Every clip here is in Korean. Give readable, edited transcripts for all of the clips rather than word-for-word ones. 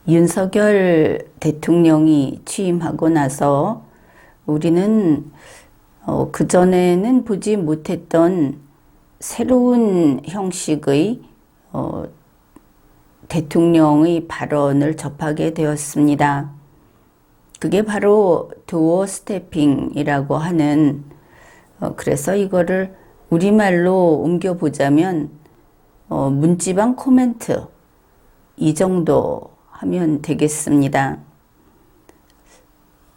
윤석열 대통령이 취임하고 나서 우리는 그전에는 보지 못했던 새로운 형식의 대통령의 발언을 접하게 되었습니다. 그게 바로 도어 스태핑이라고 하는, 그래서 이거를 우리말로 옮겨보자면 문지방 코멘트, 이 정도 하면 되겠습니다.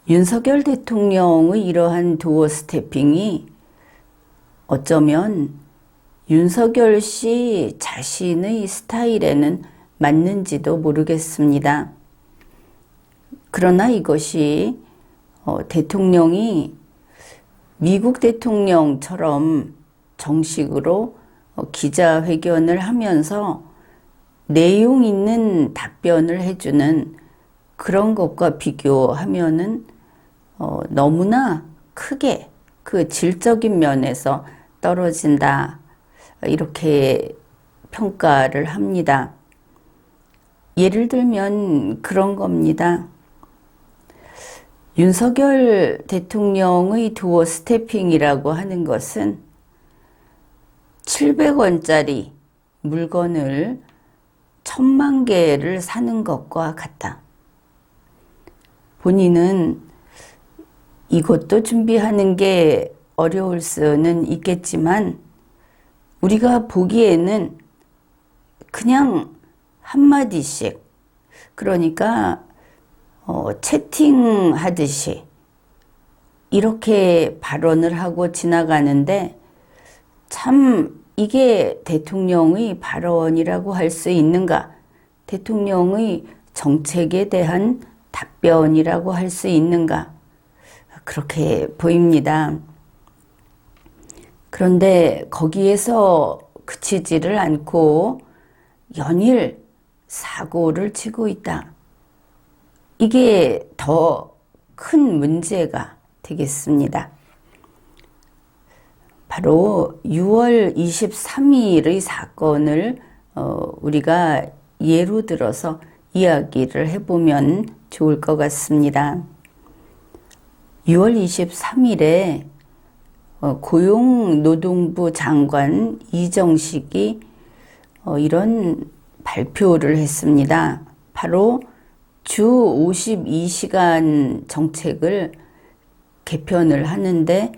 윤석열 대통령의 이러한 도어 스태핑이 어쩌면 윤석열 씨 자신의 스타일에는 맞는지도 모르겠습니다. 그러나 이것이 대통령이 미국 대통령처럼 정식으로 기자회견을 하면서 내용 있는 답변을 해주는 그런 것과 비교하면은 너무나 크게 그 질적인 면에서 떨어진다, 이렇게 평가를 합니다. 예를 들면 그런 겁니다. 윤석열 대통령의 도어 스태핑이라고 하는 것은 700원짜리 물건을 1000만 개를 사는 것과 같다. 본인은 이것도 준비하는 게 어려울 수는 있겠지만 우리가 보기에는 그냥 한마디씩, 그러니까 채팅하듯이 이렇게 발언을 하고 지나가는데, 참 이게 대통령의 발언이라고 할 수 있는가? 대통령의 정책에 대한 답변이라고 할 수 있는가? 그렇게 보입니다. 그런데 거기에서 그치지를 않고 연일 사고를 치고 있다. 이게 더 큰 문제가 되겠습니다. 바로 6월 23일의 사건을 우리가 예로 들어서 이야기를 해보면 좋을 것 같습니다. 6월 23일에 고용노동부 장관 이정식이 이런 발표를 했습니다. 바로 주 52시간 정책을 개편을 하는데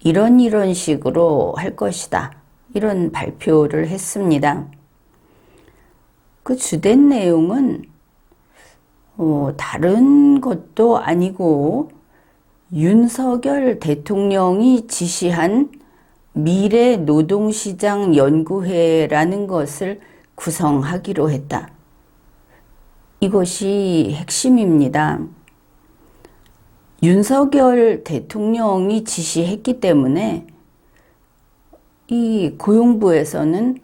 이런 식으로 할 것이다, 이런 발표를 했습니다. 그 주된 내용은 다른 것도 아니고 윤석열 대통령이 지시한 미래노동시장 연구회라는 것을 구성하기로 했다. 이것이 핵심입니다. 윤석열 대통령이 지시했기 때문에 이 고용부에서는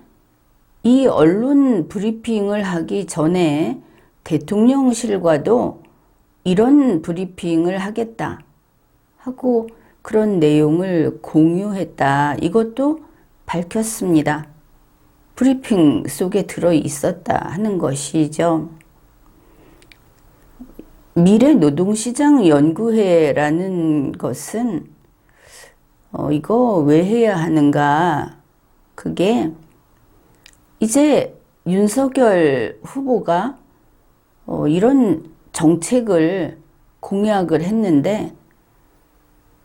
이 언론 브리핑을 하기 전에 대통령실과도 이런 브리핑을 하겠다 하고 그런 내용을 공유했다, 이것도 밝혔습니다. 브리핑 속에 들어 있었다 하는 것이죠. 미래노동시장 연구회라는 것은 이거 왜 해야 하는가? 그게 이제 윤석열 후보가 이런 정책을 공약을 했는데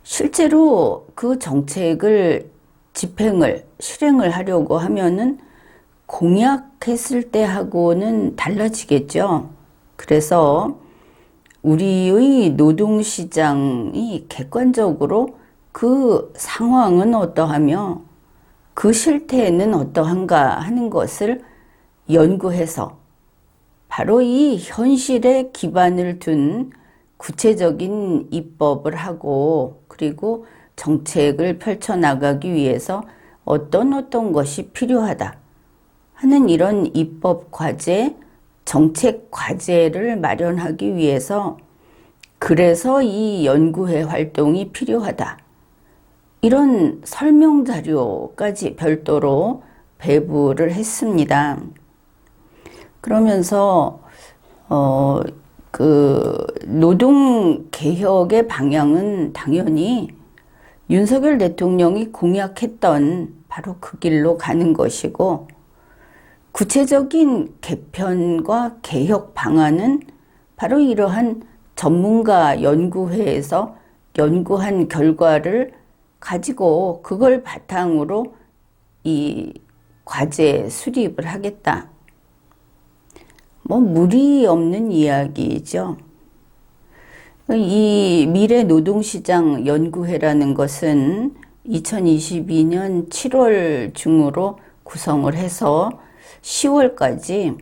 실제로 그 정책을 실행을 하려고 하면은 공약했을 때하고는 달라지겠죠. 그래서 우리의 노동시장이 객관적으로 그 상황은 어떠하며 그 실태는 어떠한가 하는 것을 연구해서 바로 이 현실에 기반을 둔 구체적인 입법을 하고, 그리고 정책을 펼쳐나가기 위해서 어떤 것이 필요하다 하는 이런 입법 과제, 정책 과제를 마련하기 위해서, 그래서 이 연구회 활동이 필요하다, 이런 설명 자료까지 별도로 배부를 했습니다. 그러면서 노동 개혁의 방향은 당연히 윤석열 대통령이 공약했던 바로 그 길로 가는 것이고, 구체적인 개편과 개혁 방안은 바로 이러한 전문가 연구회에서 연구한 결과를 가지고 그걸 바탕으로 이 과제 수립을 하겠다. 무리 없는 이야기죠. 이 미래노동시장 연구회라는 것은 2022년 7월 중으로 구성을 해서 10월까지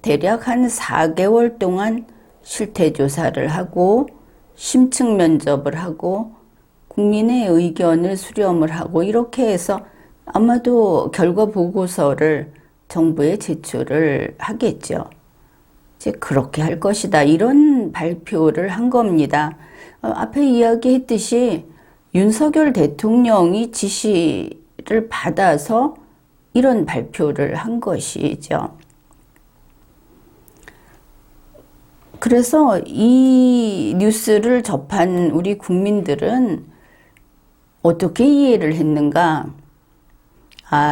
대략 한 4개월 동안 실태조사를 하고 심층 면접을 하고 국민의 의견을 수렴을 하고 이렇게 해서 아마도 결과 보고서를 정부에 제출을 하겠죠. 이제 그렇게 할 것이다. 이런 발표를 한 겁니다. 앞에 이야기했듯이 윤석열 대통령이 지시를 받아서 이런 발표를 한 것이죠. 그래서 이 뉴스를 접한 우리 국민들은 어떻게 이해를 했는가?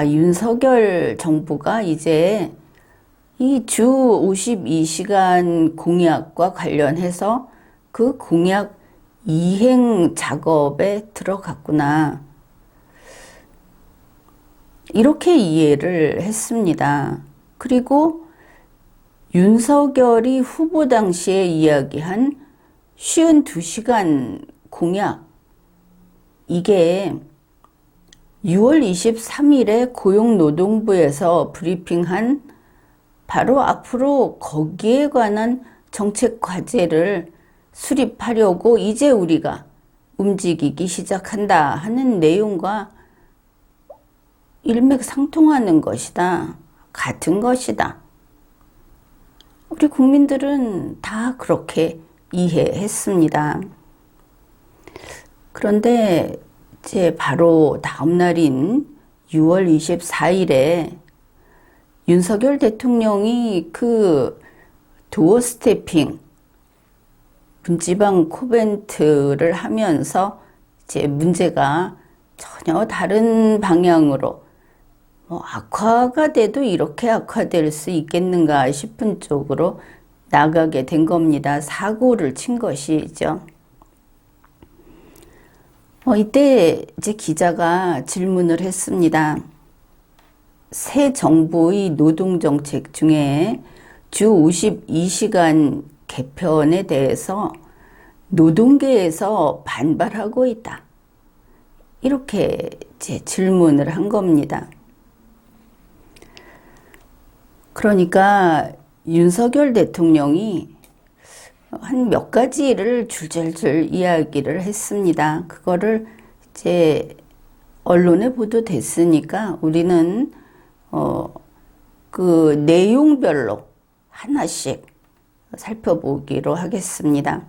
윤석열 정부가 이제 이 주 52시간 공약과 관련해서 그 공약 이행 작업에 들어갔구나. 이렇게 이해를 했습니다. 그리고 윤석열이 후보 당시에 이야기한 52시간 공약, 이게 6월 23일에 고용노동부에서 브리핑한 바로 앞으로 거기에 관한 정책 과제를 수립하려고 이제 우리가 움직이기 시작한다 하는 내용과 일맥상통하는 것이다. 같은 것이다. 우리 국민들은 다 그렇게 이해했습니다. 그런데 이제 바로 다음 날인 6월 24일에 윤석열 대통령이 그 도어 스태핑, 문지방 코멘트를 하면서 이제 문제가 전혀 다른 방향으로 악화가 돼도 이렇게 악화될 수 있겠는가 싶은 쪽으로 나가게 된 겁니다. 사고를 친 것이죠. 이때 이제 기자가 질문을 했습니다. 새 정부의 노동정책 중에 주 52시간 개편에 대해서 노동계에서 반발하고 있다. 이렇게 이제 질문을 한 겁니다. 그러니까 윤석열 대통령이 한 몇 가지를 줄줄줄 이야기를 했습니다. 그거를 이제 언론에 보도됐으니까 우리는 그 내용별로 하나씩 살펴보기로 하겠습니다.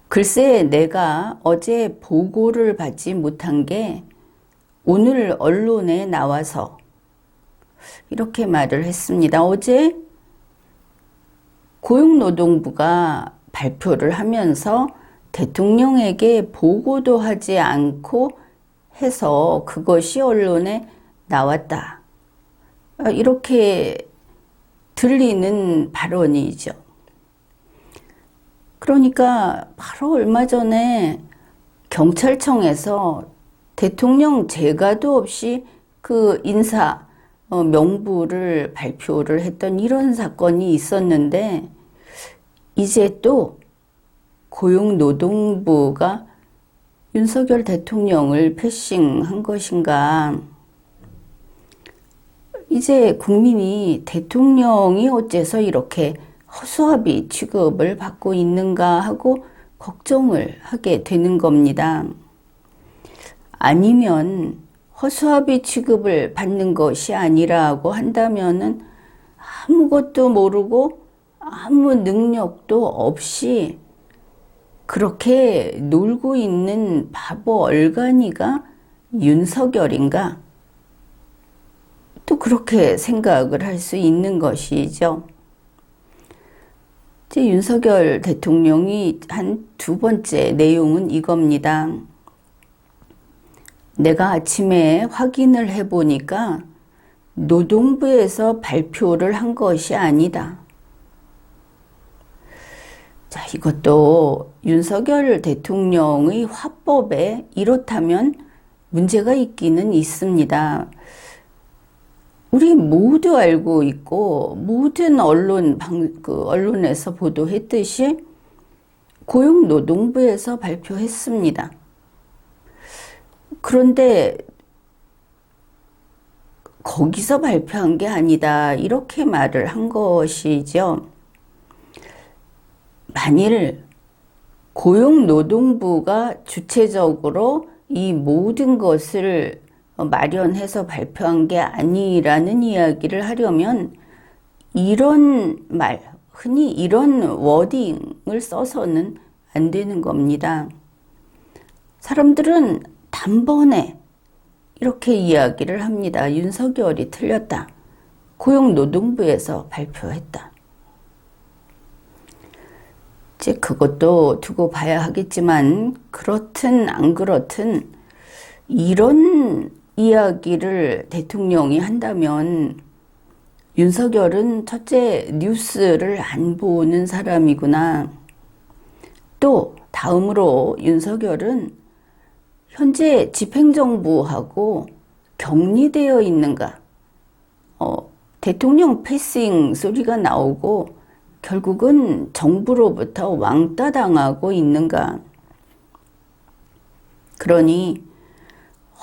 글쎄, 내가 어제 보고를 받지 못한 게 오늘 언론에 나와서 이렇게 말을 했습니다. 어제 고용노동부가 발표를 하면서 대통령에게 보고도 하지 않고 해서 그것이 언론에 나왔다. 이렇게 들리는 발언이죠. 그러니까 바로 얼마 전에 경찰청에서 대통령 재가도 없이 그 인사 명부를 발표를 했던 이런 사건이 있었는데, 이제 또 고용노동부가 윤석열 대통령을 패싱한 것인가. 이제 국민이 대통령이 어째서 이렇게 허수아비 취급을 받고 있는가 하고 걱정을 하게 되는 겁니다. 아니면 허수아비 취급을 받는 것이 아니라고 한다면은 아무것도 모르고 아무 능력도 없이 그렇게 놀고 있는 바보 얼간이가 윤석열인가? 또 그렇게 생각을 할 수 있는 것이죠. 이제 윤석열 대통령이 한 두 번째 내용은 이겁니다. 내가 아침에 확인을 해보니까 노동부에서 발표를 한 것이 아니다. 자, 이것도 윤석열 대통령의 화법에 이렇다면 문제가 있기는 있습니다. 우리 모두 알고 있고 모든 언론에서 보도했듯이 고용노동부에서 발표했습니다. 그런데 거기서 발표한 게 아니다, 이렇게 말을 한 것이죠. 만일 고용노동부가 주체적으로 이 모든 것을 마련해서 발표한 게 아니라는 이야기를 하려면 이런 말, 흔히 이런 워딩을 써서는 안 되는 겁니다. 사람들은 단번에 이렇게 이야기를 합니다. 윤석열이 틀렸다. 고용노동부에서 발표했다. 이제 그것도 두고 봐야 하겠지만 그렇든 안 그렇든 이런 이야기를 대통령이 한다면 윤석열은 첫째 뉴스를 안 보는 사람이구나. 또 다음으로 윤석열은 현재 집행정부하고 격리되어 있는가? 대통령 패싱 소리가 나오고 결국은 정부로부터 왕따 당하고 있는가? 그러니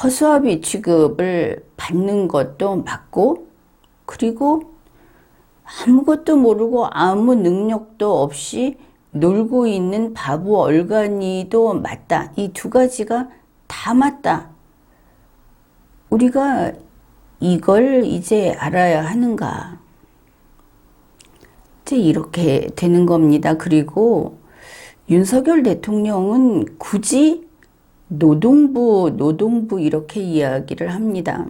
허수아비 취급을 받는 것도 맞고, 그리고 아무것도 모르고 아무 능력도 없이 놀고 있는 바보 얼간이도 맞다. 이 두 가지가 다 맞다. 우리가 이걸 이제 알아야 하는가? 이제 이렇게 되는 겁니다. 그리고 윤석열 대통령은 굳이 노동부 이렇게 이야기를 합니다.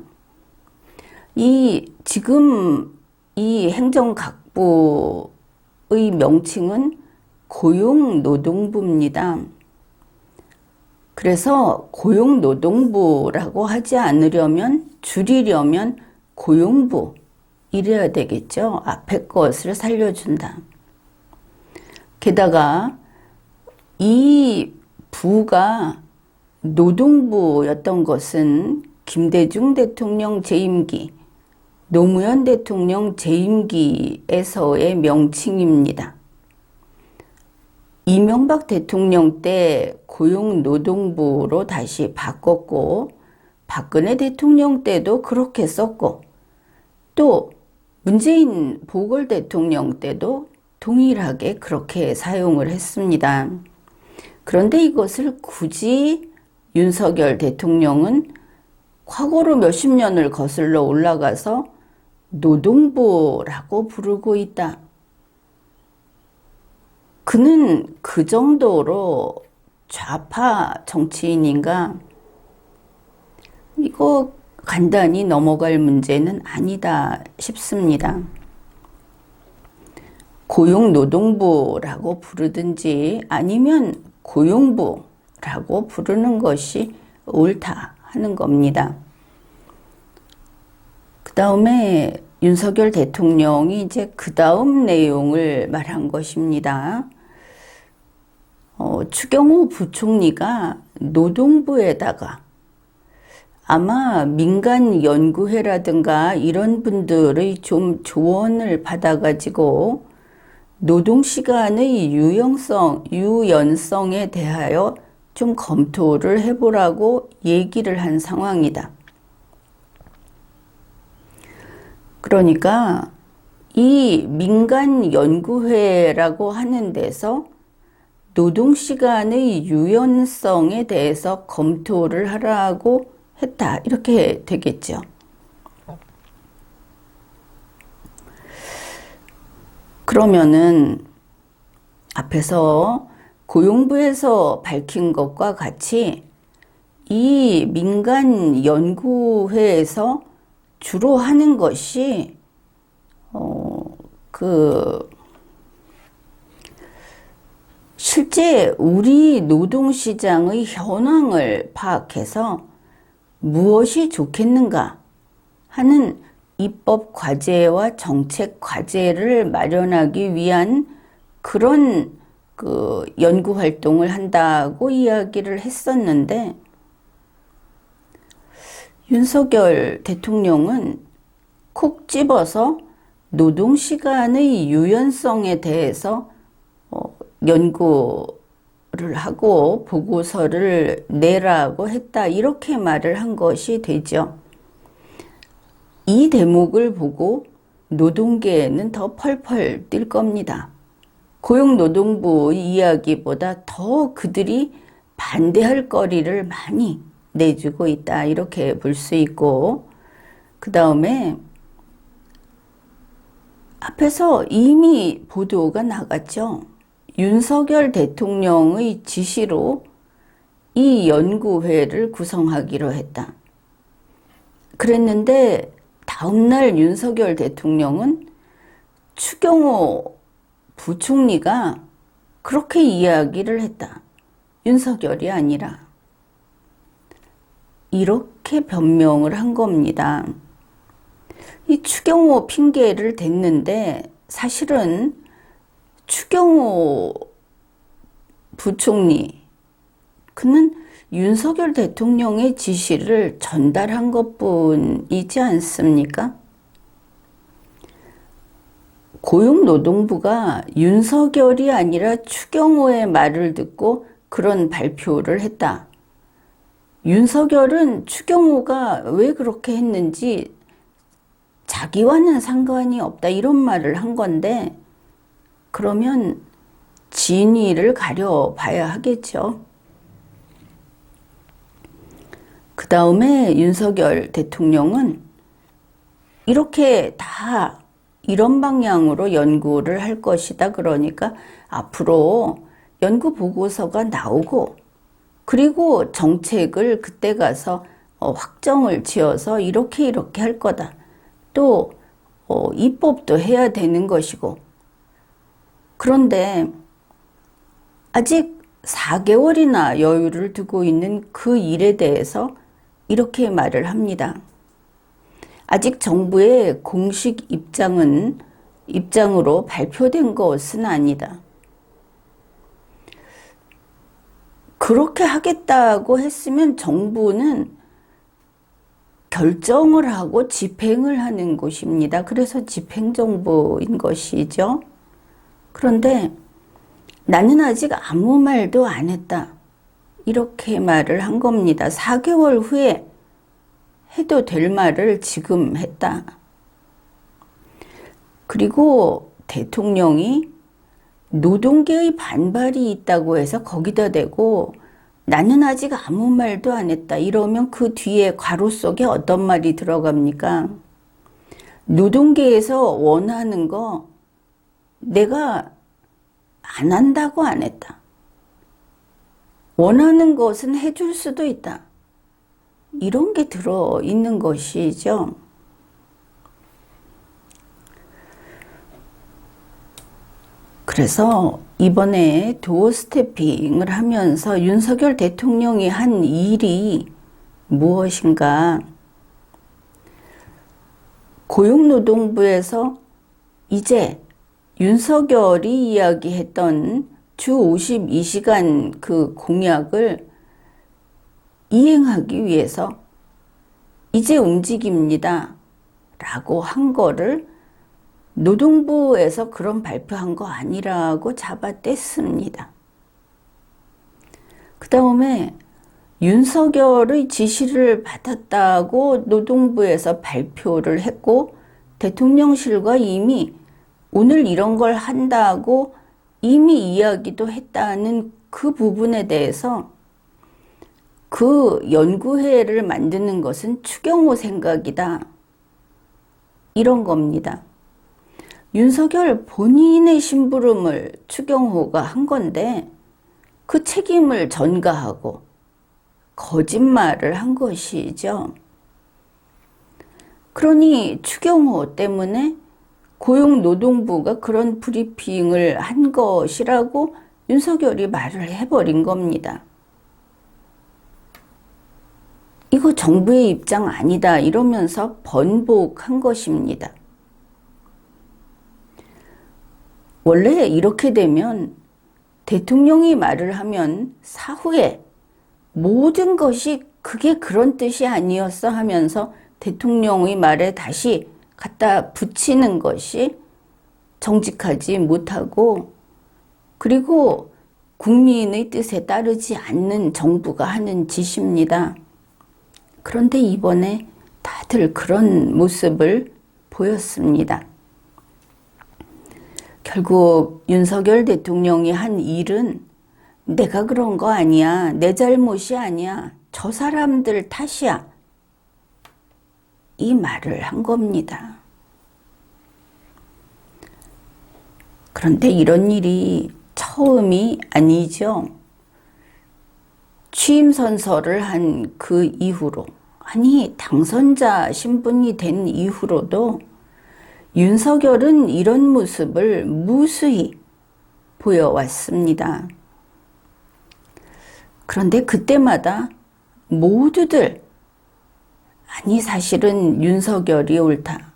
지금 이 행정각부의 명칭은 고용노동부입니다. 그래서 고용노동부라고 하지 않으려면, 줄이려면 고용부 이래야 되겠죠. 앞에 것을 살려준다. 게다가 이 부가 노동부였던 것은 김대중 대통령 재임기, 노무현 대통령 재임기에서의 명칭입니다. 이명박 대통령 때 고용노동부로 다시 바꿨고, 박근혜 대통령 때도 그렇게 썼고, 또 문재인 보궐 대통령 때도 동일하게 그렇게 사용을 했습니다. 그런데 이것을 굳이 윤석열 대통령은 과거로 몇십 년을 거슬러 올라가서 노동부라고 부르고 있다. 그는 그 정도로 좌파 정치인인가? 이거 간단히 넘어갈 문제는 아니다 싶습니다. 고용노동부라고 부르든지 아니면 고용부라고 부르는 것이 옳다 하는 겁니다. 그 다음에 윤석열 대통령이 이제 그 다음 내용을 말한 것입니다. 추경호 부총리가 노동부에다가 아마 민간연구회라든가 이런 분들의 좀 조언을 받아가지고 노동시간의 유연성에 대하여 좀 검토를 해보라고 얘기를 한 상황이다. 그러니까 이 민간연구회라고 하는 데서 노동시간의 유연성에 대해서 검토를 하라고 했다. 이렇게 되겠죠. 그러면은 앞에서 고용부에서 밝힌 것과 같이 이 민간연구회에서 주로 하는 것이 실제 우리 노동시장의 현황을 파악해서 무엇이 좋겠는가 하는 입법 과제와 정책 과제를 마련하기 위한 그런 연구 활동을 한다고 이야기를 했었는데, 윤석열 대통령은 콕 집어서 노동시간의 유연성에 대해서 연구를 하고 보고서를 내라고 했다, 이렇게 말을 한 것이 되죠. 이 대목을 보고 노동계에는 더 펄펄 뛸 겁니다. 고용노동부의 이야기보다 더 그들이 반대할 거리를 많이 내주고 있다, 이렇게 볼 수 있고, 그 다음에 앞에서 이미 보도가 나갔죠. 윤석열 대통령의 지시로 이 연구회를 구성하기로 했다. 그랬는데 다음날 윤석열 대통령은 추경호 부총리가 그렇게 이야기를 했다. 윤석열이 아니라. 이렇게 변명을 한 겁니다. 이 추경호 핑계를 댔는데 사실은 추경호 부총리, 그는 윤석열 대통령의 지시를 전달한 것뿐이지 않습니까? 고용노동부가 윤석열이 아니라 추경호의 말을 듣고 그런 발표를 했다. 윤석열은 추경호가 왜 그렇게 했는지 자기와는 상관이 없다, 이런 말을 한 건데, 그러면 진위를 가려봐야 하겠죠. 그 다음에 윤석열 대통령은 이렇게 다 이런 방향으로 연구를 할 것이다. 그러니까 앞으로 연구 보고서가 나오고, 그리고 정책을 그때 가서 확정을 지어서 이렇게 할 거다. 또 입법도 해야 되는 것이고. 그런데 아직 4개월이나 여유를 두고 있는 그 일에 대해서 이렇게 말을 합니다. 아직 정부의 공식 입장으로 발표된 것은 아니다. 그렇게 하겠다고 했으면 정부는 결정을 하고 집행을 하는 곳입니다. 그래서 집행정부인 것이죠. 그런데 나는 아직 아무 말도 안 했다, 이렇게 말을 한 겁니다. 4개월 후에 해도 될 말을 지금 했다. 그리고 대통령이 노동계의 반발이 있다고 해서 거기다 대고 나는 아직 아무 말도 안 했다, 이러면 그 뒤에 괄호 속에 어떤 말이 들어갑니까? 노동계에서 원하는 거 내가 안 한다고 안 했다. 원하는 것은 해줄 수도 있다. 이런 게 들어있는 것이죠. 그래서 이번에 도어 스태핑을 하면서 윤석열 대통령이 한 일이 무엇인가? 고용노동부에서 이제 윤석열이 이야기했던 주 52시간 그 공약을 이행하기 위해서 이제 움직입니다 라고 한 거를 노동부에서 그런 발표한 거 아니라고 잡아뗐습니다. 그 다음에 윤석열의 지시를 받았다고 노동부에서 발표를 했고, 대통령실과 이미 오늘 이런 걸 한다고 이미 이야기도 했다는 그 부분에 대해서 그 연구회를 만드는 것은 추경호 생각이다, 이런 겁니다. 윤석열 본인의 심부름을 추경호가 한 건데 그 책임을 전가하고 거짓말을 한 것이죠. 그러니 추경호 때문에 고용노동부가 그런 브리핑을 한 것이라고 윤석열이 말을 해버린 겁니다. 이거 정부의 입장 아니다 이러면서 번복한 것입니다. 원래 이렇게 되면 대통령이 말을 하면 사후에 모든 것이 그게 그런 뜻이 아니었어 하면서 대통령의 말에 다시 갖다 붙이는 것이 정직하지 못하고, 그리고 국민의 뜻에 따르지 않는 정부가 하는 짓입니다. 그런데 이번에 다들 그런 모습을 보였습니다. 결국 윤석열 대통령이 한 일은 내가 그런 거 아니야, 내 잘못이 아니야, 저 사람들 탓이야, 이 말을 한 겁니다. 그런데 이런 일이 처음이 아니죠. 취임 선서를 한 그 이후로, 아니 당선자 신분이 된 이후로도 윤석열은 이런 모습을 무수히 보여왔습니다. 그런데 그때마다 모두들 아니 사실은 윤석열이 옳다,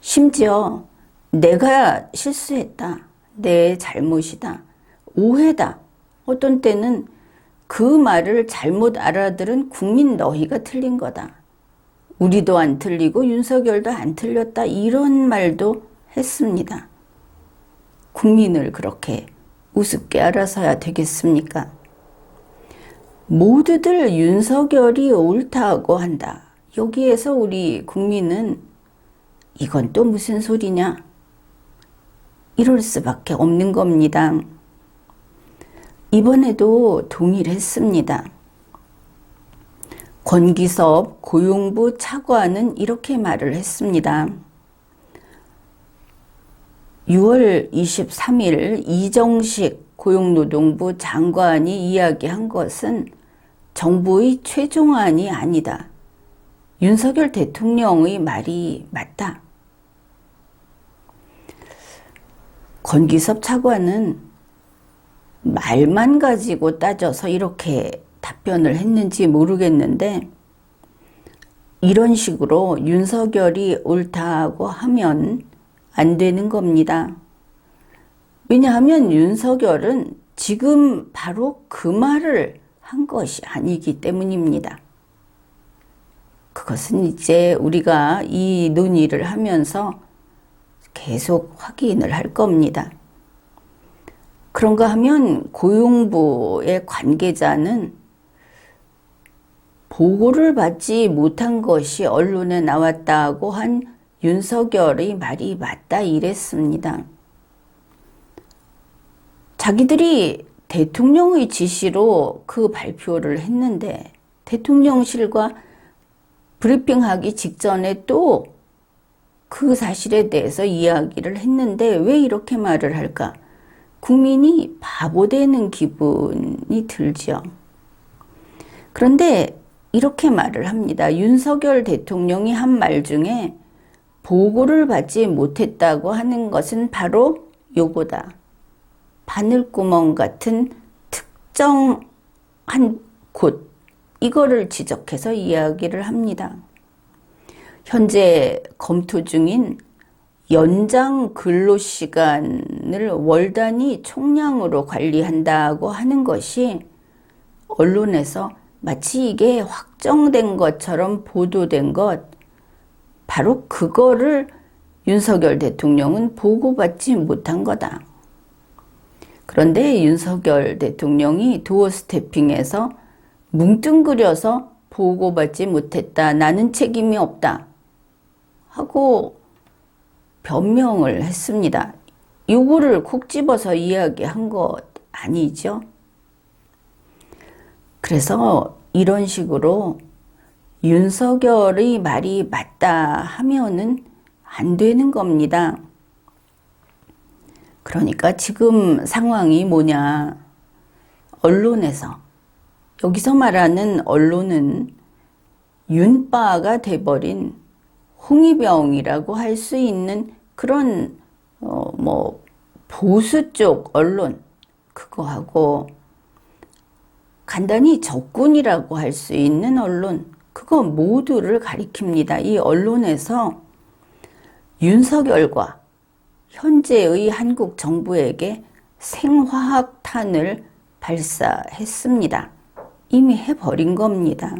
심지어 내가 실수했다, 내 잘못이다, 오해다, 어떤 때는 그 말을 잘못 알아들은 국민 너희가 틀린 거다, 우리도 안 틀리고 윤석열도 안 틀렸다, 이런 말도 했습니다. 국민을 그렇게 우습게 알아서야 되겠습니까? 모두들 윤석열이 옳다고 한다. 여기에서 우리 국민은 이건 또 무슨 소리냐? 이럴 수밖에 없는 겁니다. 이번에도 동일했습니다. 권기섭 고용부 차관은 이렇게 말을 했습니다. 6월 23일 이정식 고용노동부 장관이 이야기한 것은 정부의 최종안이 아니다. 윤석열 대통령의 말이 맞다. 권기섭 차관은 말만 가지고 따져서 이렇게 답변을 했는지 모르겠는데, 이런 식으로 윤석열이 옳다고 하면 안 되는 겁니다. 왜냐하면 윤석열은 지금 바로 그 말을 한 것이 아니기 때문입니다. 그것은 이제 우리가 이 논의를 하면서 계속 확인을 할 겁니다. 그런가 하면 고용부의 관계자는 보고를 받지 못한 것이 언론에 나왔다고 한 윤석열의 말이 맞다 이랬습니다. 자기들이 대통령의 지시로 그 발표를 했는데 대통령실과 브리핑하기 직전에 또 그 사실에 대해서 이야기를 했는데 왜 이렇게 말을 할까? 국민이 바보 되는 기분이 들죠. 그런데 이렇게 말을 합니다. 윤석열 대통령이 한 말 중에 보고를 받지 못했다고 하는 것은 바로 요거다. 바늘구멍 같은 특정한 곳, 이거를 지적해서 이야기를 합니다. 현재 검토 중인 연장 근로시간을 월 단위 총량으로 관리한다고 하는 것이 언론에서 마치 이게 확정된 것처럼 보도된 것, 바로 그거를 윤석열 대통령은 보고받지 못한 거다. 그런데 윤석열 대통령이 도어 스태핑에서 뭉뚱그려서 보고받지 못했다, 나는 책임이 없다 하고 변명을 했습니다. 요거를 콕 집어서 이야기한 것 아니죠. 그래서 이런 식으로 윤석열의 말이 맞다 하면은 안 되는 겁니다. 그러니까 지금 상황이 뭐냐. 언론에서, 여기서 말하는 언론은 윤빠가 돼버린 홍위병이라고 할 수 있는 그런 보수 쪽 언론, 그거하고 간단히 적군이라고 할 수 있는 언론, 그거 모두를 가리킵니다. 이 언론에서 윤석열과 현재의 한국 정부에게 생화학탄을 발사했습니다. 이미 해버린 겁니다.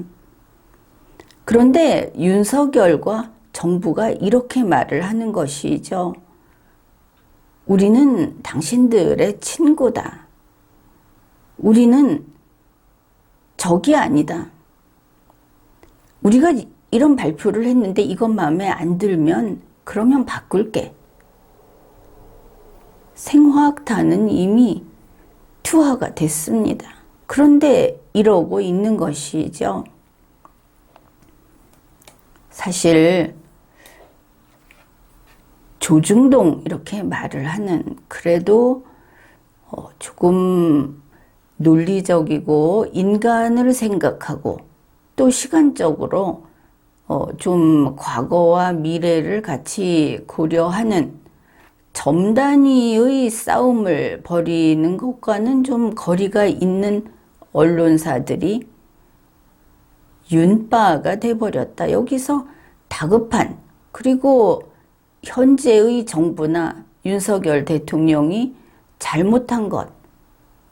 그런데 윤석열과 정부가 이렇게 말을 하는 것이죠. 우리는 당신들의 친구다. 우리는 적이 아니다. 우리가 이런 발표를 했는데 이것 마음에 안 들면 그러면 바꿀게. 생화학탄은 이미 투하가 됐습니다. 그런데 이러고 있는 것이죠. 사실 조중동 이렇게 말을 하는, 그래도 조금 논리적이고 인간을 생각하고 또 시간적으로 좀 과거와 미래를 같이 고려하는 점 단위의 싸움을 벌이는 것과는 좀 거리가 있는 언론사들이 윤빠가 돼버렸다. 여기서 다급한, 그리고 현재의 정부나 윤석열 대통령이 잘못한 것,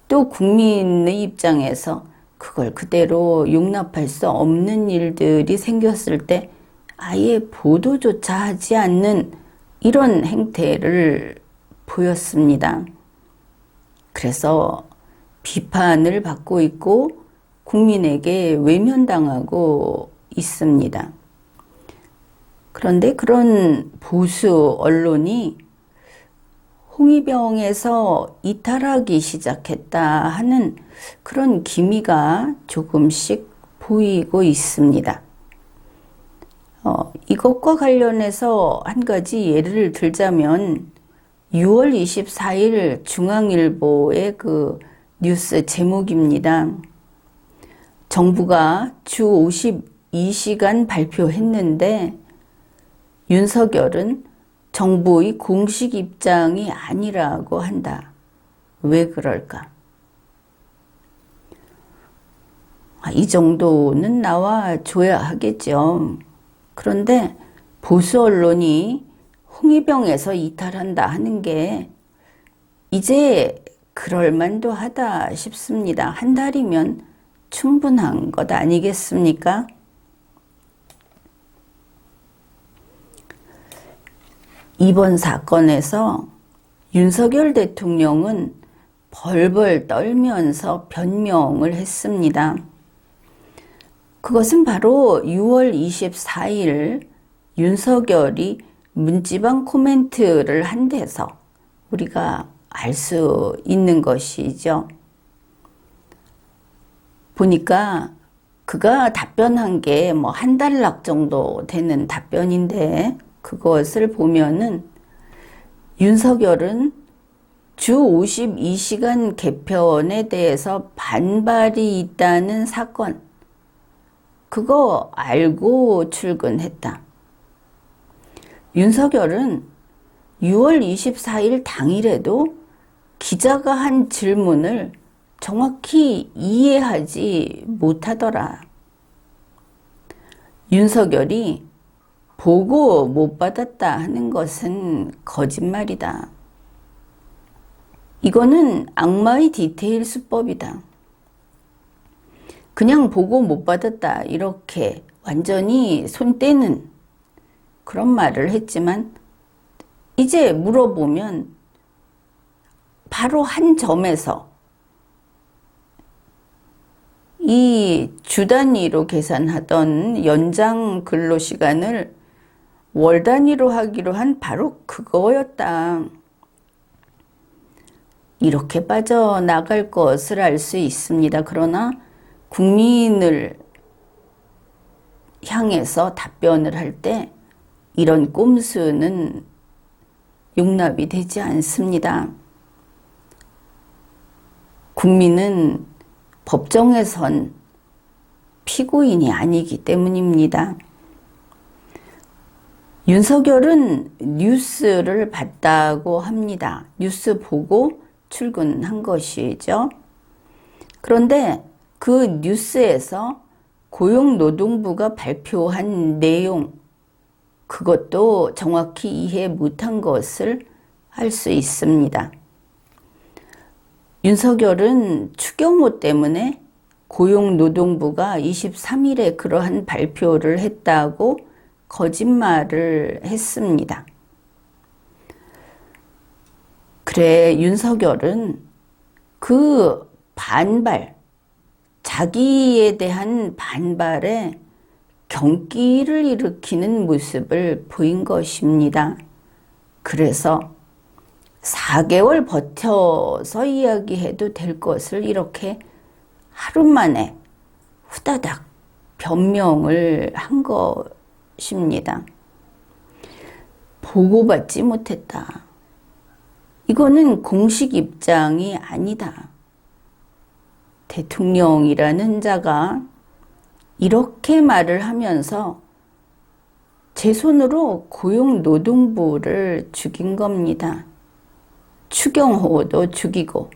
또 국민의 입장에서 그걸 그대로 용납할 수 없는 일들이 생겼을 때 아예 보도조차 하지 않는 이런 행태를 보였습니다. 그래서 비판을 받고 있고 국민에게 외면당하고 있습니다. 그런데 그런 보수 언론이 홍위병에서 이탈하기 시작했다 하는 그런 기미가 조금씩 보이고 있습니다. 이것과 관련해서 한 가지 예를 들자면 6월 24일 중앙일보의 그 뉴스 제목입니다. 정부가 주 52시간 발표했는데 윤석열은 정부의 공식 입장이 아니라고 한다. 왜 그럴까? 이 정도는 나와줘야 하겠죠. 그런데 보수 언론이 홍위병에서 이탈한다 하는 게 이제 그럴만도 하다 싶습니다. 한 달이면 충분한 것 아니겠습니까? 이번 사건에서 윤석열 대통령은 벌벌 떨면서 변명을 했습니다. 그것은 바로 6월 24일 윤석열이 문지방 코멘트를 한 데서 우리가 알 수 있는 것이죠. 보니까 그가 답변한 게 뭐 한 달락 정도 되는 답변인데 그것을 보면은 윤석열은 주 52시간 개편에 대해서 반발이 있다는 사건, 그거 알고 출근했다. 윤석열은 6월 24일 당일에도 기자가 한 질문을 정확히 이해하지 못하더라. 윤석열이 보고 못 받았다 하는 것은 거짓말이다. 이거는 악마의 디테일 수법이다. 그냥 보고 못 받았다 이렇게 완전히 손 떼는 그런 말을 했지만 이제 물어보면 바로 한 점에서 이 주 단위로 계산하던 연장 근로시간을 월 단위로 하기로 한 바로 그거였다. 이렇게 빠져나갈 것을 알 수 있습니다. 그러나 국민을 향해서 답변을 할 때 이런 꼼수는 용납이 되지 않습니다. 국민은 법정에선 피고인이 아니기 때문입니다. 윤석열은 뉴스를 봤다고 합니다. 뉴스 보고 출근한 것이죠. 그런데 그 뉴스에서 고용노동부가 발표한 내용, 그것도 정확히 이해 못한 것을 알 수 있습니다. 윤석열은 추경호 때문에 고용노동부가 23일에 그러한 발표를 했다고 거짓말을 했습니다. 그래, 윤석열은 그 반발, 자기에 대한 반발에 경기를 일으키는 모습을 보인 것입니다. 그래서 4개월 버텨서 이야기해도 될 것을 이렇게 하루 만에 후다닥 변명을 한 것입니다. 보고받지 못했다. 이거는 공식 입장이 아니다. 대통령이라는 자가 이렇게 말을 하면서 제 손으로 고용노동부를 죽인 겁니다. 추경호도 죽이고.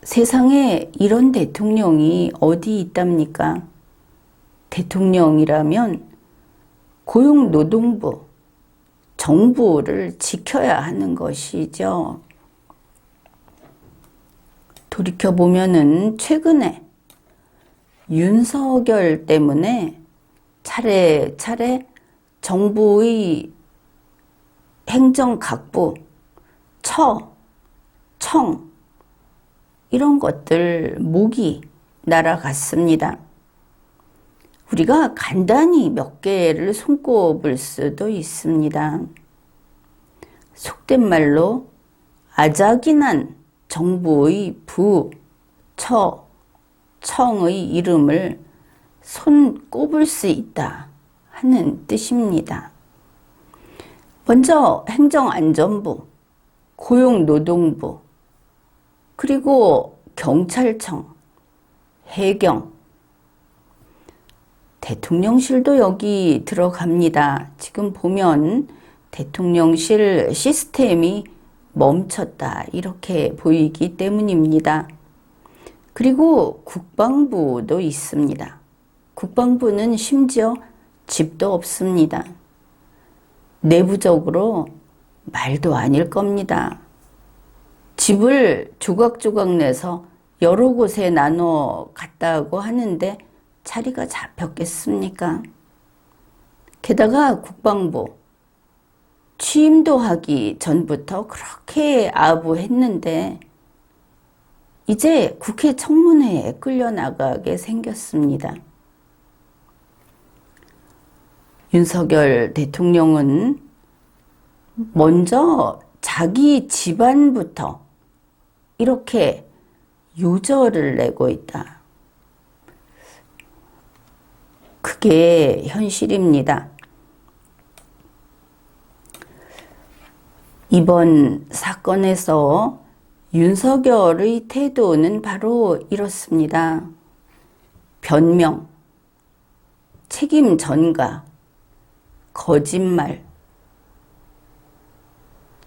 세상에 이런 대통령이 어디 있답니까? 대통령이라면 고용노동부, 정부를 지켜야 하는 것이죠. 돌이켜보면은 최근에 윤석열 때문에 차례차례 정부의 행정각부, 청, 이런 것들 목이 날아갔습니다. 우리가 간단히 몇 개를 손꼽을 수도 있습니다. 속된 말로 아작이난 정부의 부, 청의 이름을 손꼽을 수 있다 하는 뜻입니다. 먼저 행정안전부, 고용노동부, 그리고 경찰청, 해경, 대통령실도 여기 들어갑니다. 지금 보면 대통령실 시스템이 멈췄다 이렇게 보이기 때문입니다. 그리고 국방부도 있습니다. 국방부는 심지어 집도 없습니다. 내부적으로 말도 아닐 겁니다. 집을 조각조각 내서 여러 곳에 나눠 갔다고 하는데 자리가 잡혔겠습니까? 게다가 국방부 취임도 하기 전부터 그렇게 아부했는데 이제 국회 청문회에 끌려나가게 생겼습니다. 윤석열 대통령은 먼저 자기 집안부터 이렇게 요절을 내고 있다. 그게 현실입니다. 이번 사건에서 윤석열의 태도는 바로 이렇습니다. 변명, 책임 전가, 거짓말,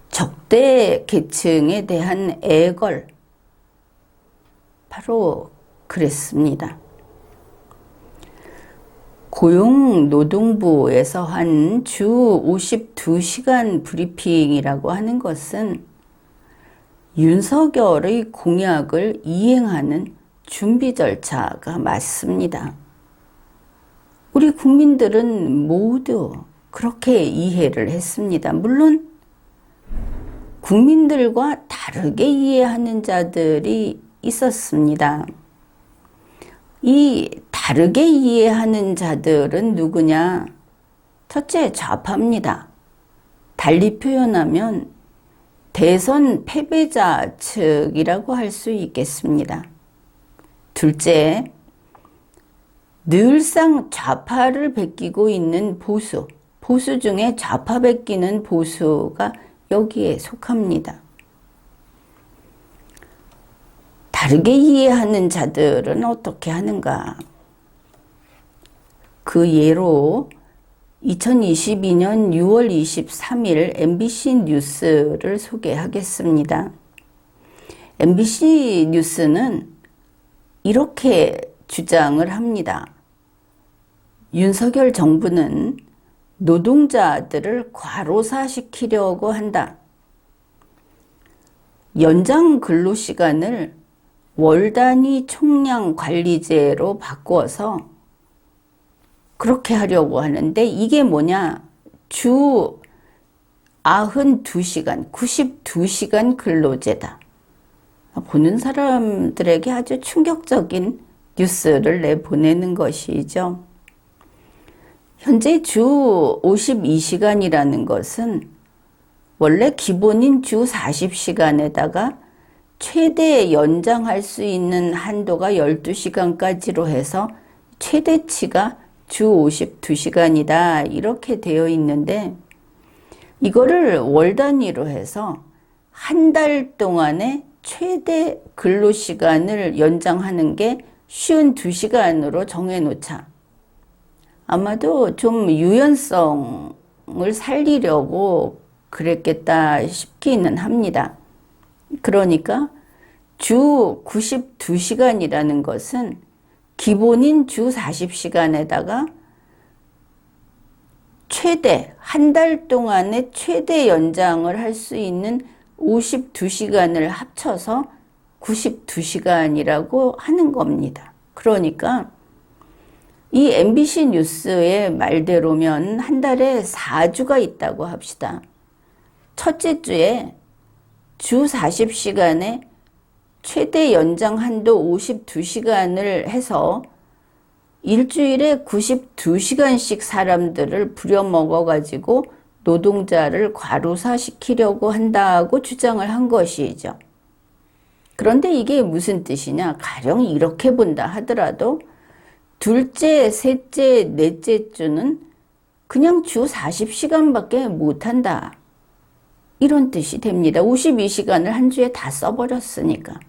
적대 계층에 대한 애걸, 바로 그랬습니다. 고용노동부에서 한 주 52시간 브리핑이라고 하는 것은 윤석열의 공약을 이행하는 준비 절차가 맞습니다. 우리 국민들은 모두 그렇게 이해를 했습니다. 물론 국민들과 다르게 이해하는 자들이 있었습니다. 이 다르게 이해하는 자들은 누구냐? 첫째, 좌파입니다. 달리 표현하면 대선 패배자 측이라고 할 수 있겠습니다. 둘째, 늘상 좌파를 베끼고 있는 보수 중에 좌파 베끼는 보수가 여기에 속합니다. 다르게 이해하는 자들은 어떻게 하는가? 그 예로 2022년 6월 23일 MBC 뉴스를 소개하겠습니다. MBC 뉴스는 이렇게 주장을 합니다. 윤석열 정부는 노동자들을 과로사시키려고 한다. 연장 근로시간을 월 단위 총량 관리제로 바꾸어서 그렇게 하려고 하는데 이게 뭐냐? 주 92시간, 92시간 근로제다. 보는 사람들에게 아주 충격적인 뉴스를 내보내는 것이죠. 현재 주 52시간이라는 것은 원래 기본인 주 40시간에다가 최대 연장할 수 있는 한도가 12시간까지로 해서 최대치가 주 52시간이다. 이렇게 되어 있는데 이거를 월 단위로 해서 한 달 동안의 최대 근로시간을 연장하는 게 52시간으로 정해놓자. 아마도 좀 유연성을 살리려고 그랬겠다 싶기는 합니다. 그러니까 주 92시간이라는 것은 기본인 주 40시간에다가 최대, 한 달 동안의 최대 연장을 할 수 있는 52시간을 합쳐서 92시간이라고 하는 겁니다. 그러니까 이 MBC 뉴스의 말대로면 한 달에 4주가 있다고 합시다. 첫째 주에 주 40시간에 최대 연장 한도 52시간을 해서 일주일에 92시간씩 사람들을 부려먹어가지고 노동자를 과로사시키려고 한다고 주장을 한 것이죠. 그런데 이게 무슨 뜻이냐? 가령 이렇게 본다 하더라도 둘째, 셋째, 넷째 주는 그냥 주 40시간밖에 못한다. 이런 뜻이 됩니다. 52시간을 한 주에 다 써버렸으니까.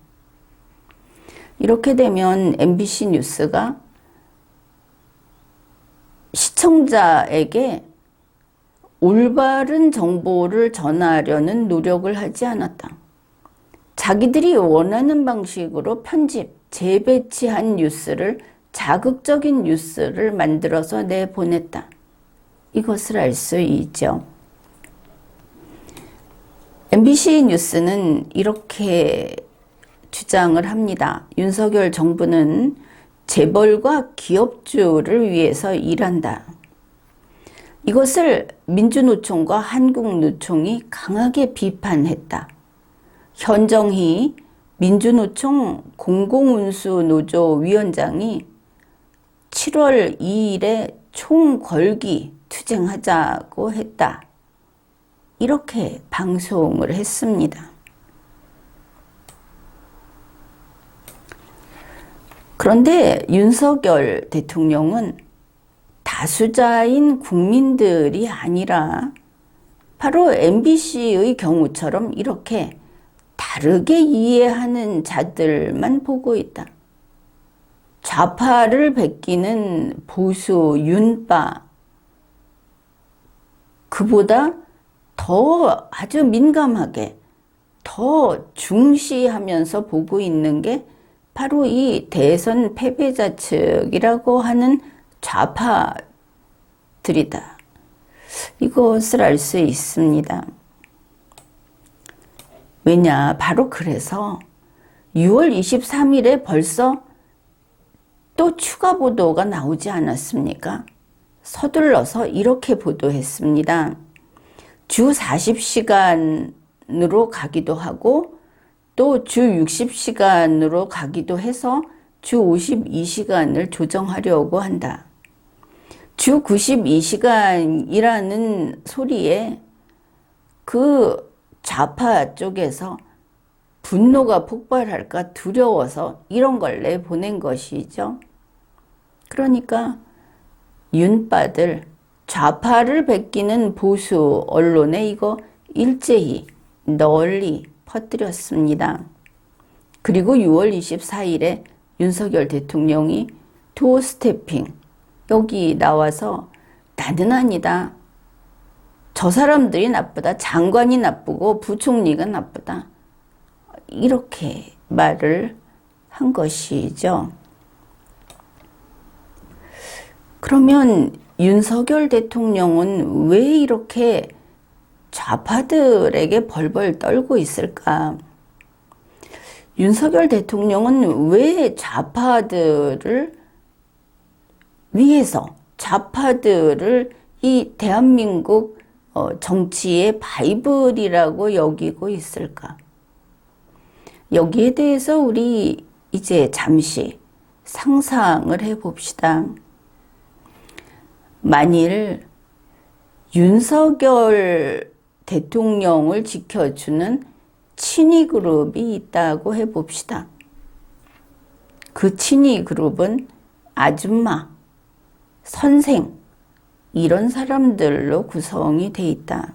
이렇게 되면 MBC 뉴스가 시청자에게 올바른 정보를 전하려는 노력을 하지 않았다. 자기들이 원하는 방식으로 편집, 재배치한 뉴스를 자극적인 뉴스를 만들어서 내보냈다. 이것을 알 수 있죠. MBC 뉴스는 이렇게 주장을 합니다. 윤석열 정부는 재벌과 기업주를 위해서 일한다. 이것을 민주노총과 한국노총이 강하게 비판했다. 현정희 민주노총 공공운수노조 위원장이 7월 2일에 총걸기 투쟁하자고 했다. 이렇게 방송을 했습니다. 그런데 윤석열 대통령은 다수자인 국민들이 아니라 바로 MBC의 경우처럼 이렇게 다르게 이해하는 자들만 보고 있다. 좌파를 베끼는 보수 윤빠, 그보다 더 아주 민감하게 더 중시하면서 보고 있는 게 바로 이 대선 패배자 측이라고 하는 좌파들이다. 이것을 알 수 있습니다. 왜냐? 바로 그래서 6월 23일에 벌써 또 추가 보도가 나오지 않았습니까? 서둘러서 이렇게 보도했습니다. 주 40시간으로 가기도 하고 또 주 60시간으로 가기도 해서 주 52시간을 조정하려고 한다. 주 92시간이라는 소리에 그 좌파 쪽에서 분노가 폭발할까 두려워서 이런 걸 내보낸 것이죠. 그러니까 윤빠들, 좌파를 베끼는 보수 언론에 이거 일제히 널리 퍼뜨렸습니다. 그리고 6월 24일에 윤석열 대통령이 도어 스태핑 여기 나와서 나는 아니다. 저 사람들이 나쁘다. 장관이 나쁘고 부총리가 나쁘다. 이렇게 말을 한 것이죠. 그러면 윤석열 대통령은 왜 이렇게 좌파들에게 벌벌 떨고 있을까? 윤석열 대통령은 왜 좌파들을 위해서 좌파들을 이 대한민국 정치의 바이블이라고 여기고 있을까? 여기에 대해서 우리 이제 잠시 상상을 해봅시다. 만일 윤석열 대통령을 지켜주는 친위 그룹이 있다고 해봅시다. 그 친위 그룹은 아줌마, 선생, 이런 사람들로 구성이 돼 있다.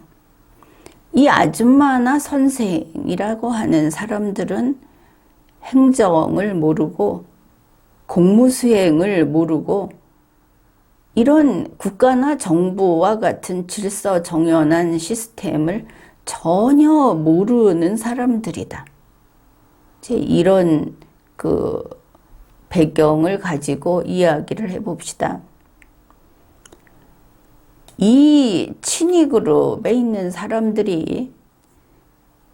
이 아줌마나 선생이라고 하는 사람들은 행정을 모르고 공무수행을 모르고 이런 국가나 정부와 같은 질서정연한 시스템을 전혀 모르는 사람들이다. 이제 이런 그 배경을 가지고 이야기를 해봅시다. 이 친위 그룹에 있는 사람들이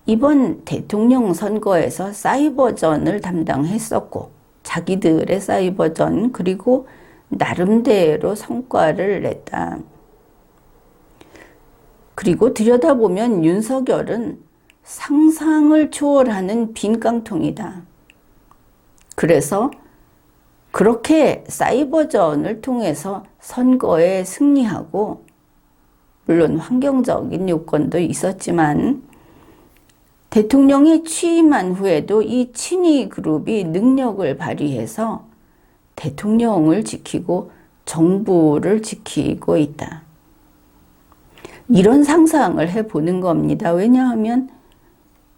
이번 대통령 선거에서 사이버전을 담당했었고 자기들의 사이버전 그리고 나름대로 성과를 냈다. 그리고 들여다보면 윤석열은 상상을 초월하는 빈 깡통이다. 그래서 그렇게 사이버전을 통해서 선거에 승리하고 물론 환경적인 요건도 있었지만 대통령이 취임한 후에도 이 친위 그룹이 능력을 발휘해서 대통령을 지키고 정부를 지키고 있다. 이런 상상을 해보는 겁니다. 왜냐하면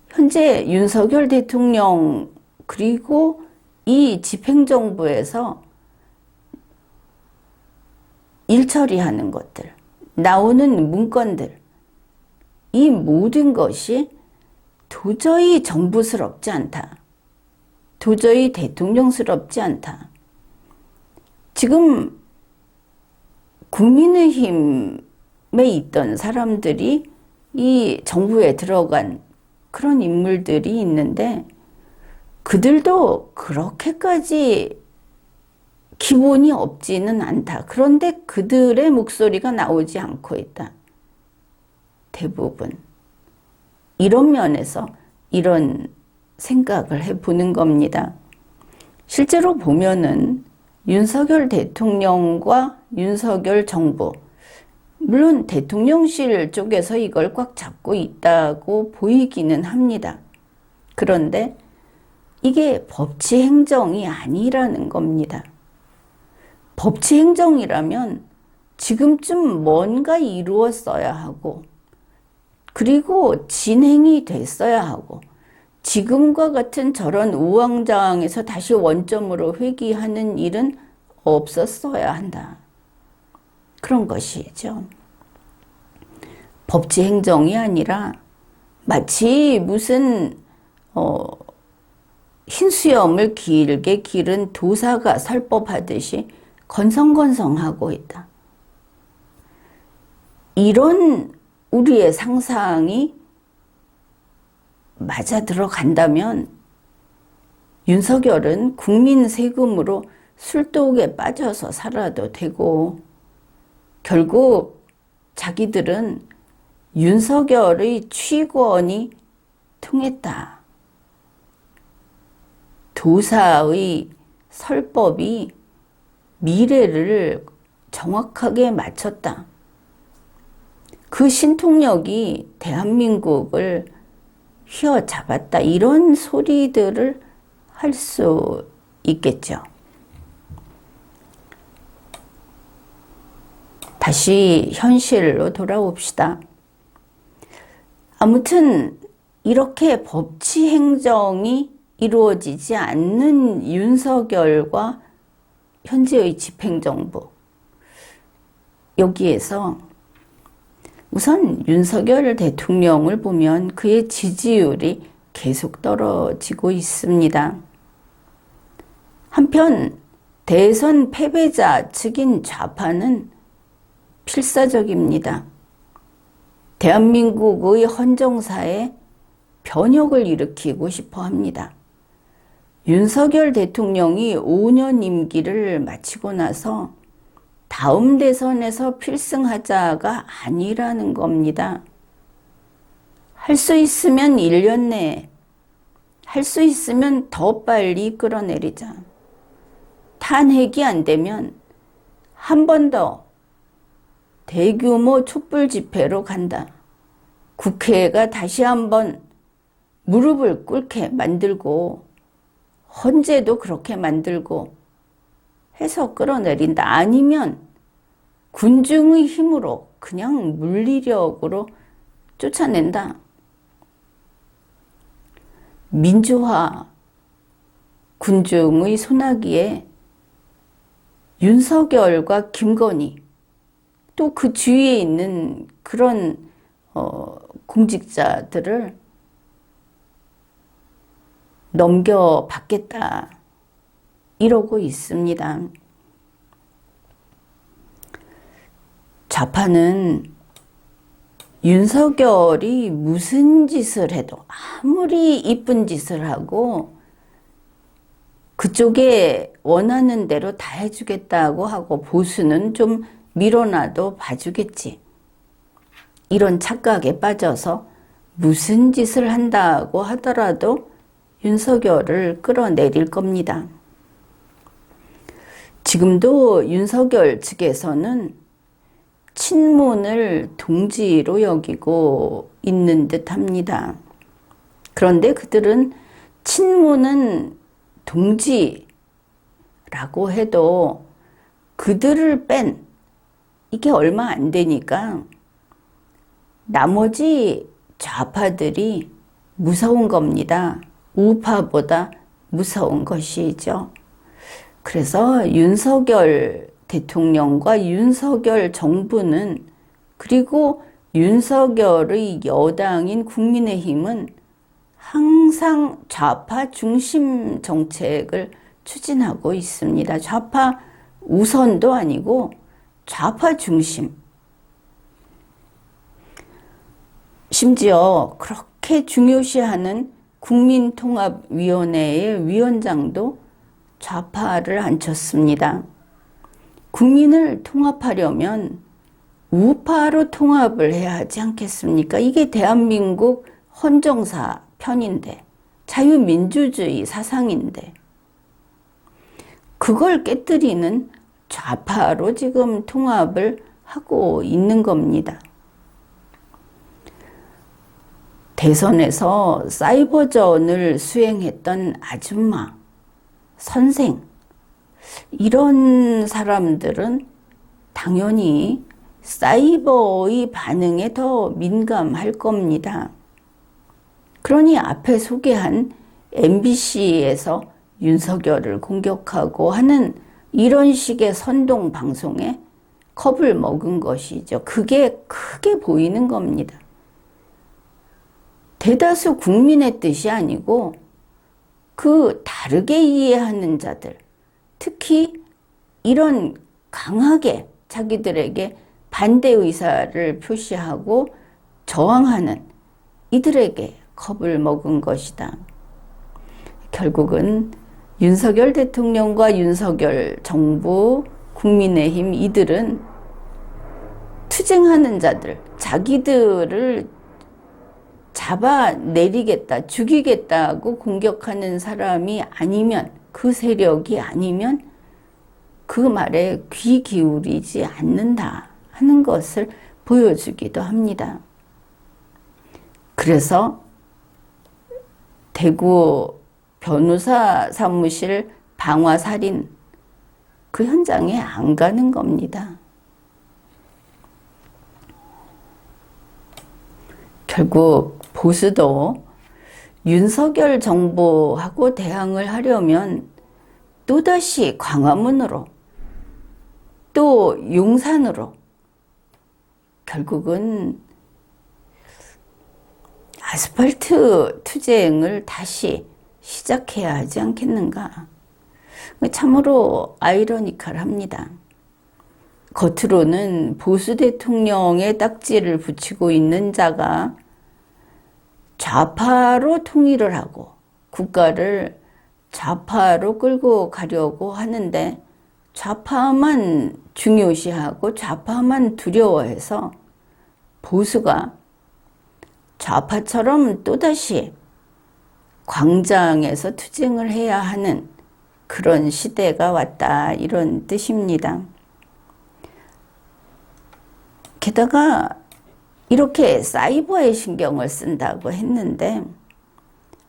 현재 윤석열 대통령 그리고 이 집행정부에서 일 처리하는 것들, 나오는 문건들, 이 모든 것이 도저히 정부스럽지 않다. 도저히 대통령스럽지 않다. 지금 국민의힘에 있던 사람들이 이 정부에 들어간 그런 인물들이 있는데 그들도 그렇게까지 기본이 없지는 않다. 그런데 그들의 목소리가 나오지 않고 있다. 대부분. 이런 면에서 이런 생각을 해보는 겁니다. 실제로 보면은 윤석열 대통령과 윤석열 정부, 물론 대통령실 쪽에서 이걸 꽉 잡고 있다고 보이기는 합니다. 그런데 이게 법치 행정이 아니라는 겁니다. 법치 행정이라면 지금쯤 뭔가 이루었어야 하고 그리고 진행이 됐어야 하고 지금과 같은 저런 우왕좌왕에서 다시 원점으로 회귀하는 일은 없었어야 한다. 그런 것이죠. 법치 행정이 아니라 마치 무슨 흰 수염을 길게 기른 도사가 설법하듯이 건성건성하고 있다. 이런 우리의 상상이 맞아 들어간다면 윤석열은 국민 세금으로 술독에 빠져서 살아도 되고 결국 자기들은 윤석열의 취권이 통했다. 도사의 설법이 미래를 정확하게 맞췄다. 그 신통력이 대한민국을 휘어잡았다. 이런 소리들을 할 수 있겠죠. 다시 현실로 돌아옵시다. 아무튼 이렇게 법치 행정이 이루어지지 않는 윤석열과 현재의 집행정부, 여기에서 우선 윤석열 대통령을 보면 그의 지지율이 계속 떨어지고 있습니다. 한편 대선 패배자 측인 좌파는 필사적입니다. 대한민국의 헌정사에 변혁을 일으키고 싶어 합니다. 윤석열 대통령이 5년 임기를 마치고 나서 다음 대선에서 필승하자가 아니라는 겁니다. 할 수 있으면 1년 내에, 할 수 있으면 더 빨리 끌어내리자. 탄핵이 안 되면 한 번 더 대규모 촛불 집회로 간다. 국회가 다시 한번 무릎을 꿇게 만들고 헌재도 그렇게 만들고 해서 끌어내린다. 아니면 군중의 힘으로 그냥 물리력으로 쫓아낸다. 민주화 군중의 손아귀에 윤석열과 김건희 또 그 주위에 있는 그런 공직자들을 넘겨받겠다 이러고 있습니다. 좌파는 윤석열이 무슨 짓을 해도 아무리 이쁜 짓을 하고 그쪽에 원하는 대로 다 해주겠다고 하고 보수는 좀 밀어놔도 봐주겠지. 이런 착각에 빠져서 무슨 짓을 한다고 하더라도 윤석열을 끌어내릴 겁니다. 지금도 윤석열 측에서는 친문을 동지로 여기고 있는 듯 합니다. 그런데 그들은 친문은 동지라고 해도 그들을 뺀 이게 얼마 안 되니까 나머지 좌파들이 무서운 겁니다. 우파보다 무서운 것이죠. 그래서 윤석열 대통령과 윤석열 정부는 그리고 윤석열의 여당인 국민의힘은 항상 좌파 중심 정책을 추진하고 있습니다. 좌파 우선도 아니고 좌파 중심. 심지어 그렇게 중요시하는 국민통합위원회의 위원장도 좌파를 앉혔습니다. 국민을 통합하려면 우파로 통합을 해야 하지 않겠습니까? 이게 대한민국 헌정사 편인데, 자유민주주의 사상인데, 그걸 깨뜨리는 좌파로 지금 통합을 하고 있는 겁니다. 대선에서 사이버전을 수행했던 아줌마, 선생, 이런 사람들은 당연히 사이버의 반응에 더 민감할 겁니다. 그러니 앞에 소개한 MBC에서 윤석열을 공격하고 하는 이런 식의 선동 방송에 겁을 먹은 것이죠. 그게 크게 보이는 겁니다. 대다수 국민의 뜻이 아니고 그 다르게 이해하는 자들, 특히 이런 강하게 자기들에게 반대 의사를 표시하고 저항하는 이들에게 겁을 먹은 것이다. 결국은 윤석열 대통령과 윤석열 정부, 국민의힘 이들은 투쟁하는 자들, 자기들을 잡아내리겠다, 죽이겠다고 공격하는 사람이 아니면, 그 세력이 아니면 그 말에 귀 기울이지 않는다 하는 것을 보여주기도 합니다. 그래서 대구 변호사 사무실 방화살인 그 현장에 안 가는 겁니다. 결국 보수도 윤석열 정부하고 대항을 하려면 또다시 광화문으로 또 용산으로 결국은 아스팔트 투쟁을 다시 시작해야 하지 않겠는가. 참으로 아이러니컬합니다. 겉으로는 보수 대통령의 딱지를 붙이고 있는 자가 좌파로 통일을 하고 국가를 좌파로 끌고 가려고 하는데 좌파만 중요시하고 좌파만 두려워해서 보수가 좌파처럼 또다시 광장에서 투쟁을 해야 하는 그런 시대가 왔다, 이런 뜻입니다. 게다가 이렇게 사이버에 신경을 쓴다고 했는데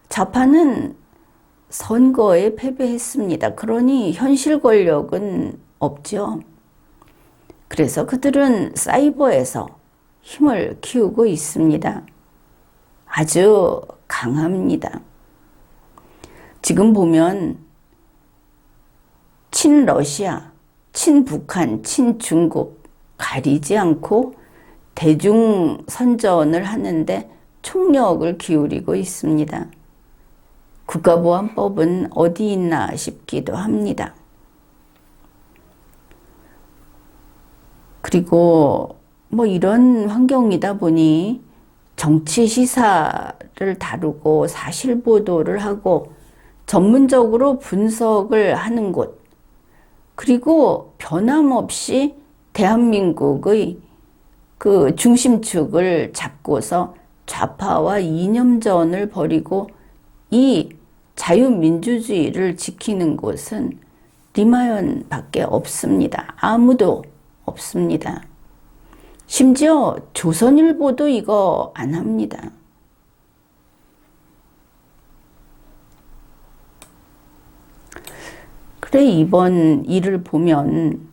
좌파는 선거에 패배했습니다. 그러니 현실 권력은 없죠. 그래서 그들은 사이버에서 힘을 키우고 있습니다. 아주 강합니다. 지금 보면 친러시아, 친북한, 친중국 가리지 않고 대중선전을 하는데 총력을 기울이고 있습니다. 국가보안법은 어디 있나 싶기도 합니다. 그리고 이런 환경이다 보니 정치 시사를 다루고 사실 보도를 하고 전문적으로 분석을 하는 곳, 그리고 변함없이 대한민국의 그 중심축을 잡고서 좌파와 이념전을 벌이고 이 자유민주주의를 지키는 곳은 리마연밖에 없습니다. 아무도 없습니다. 심지어 조선일보도 이거 안 합니다. 그래, 이번 일을 보면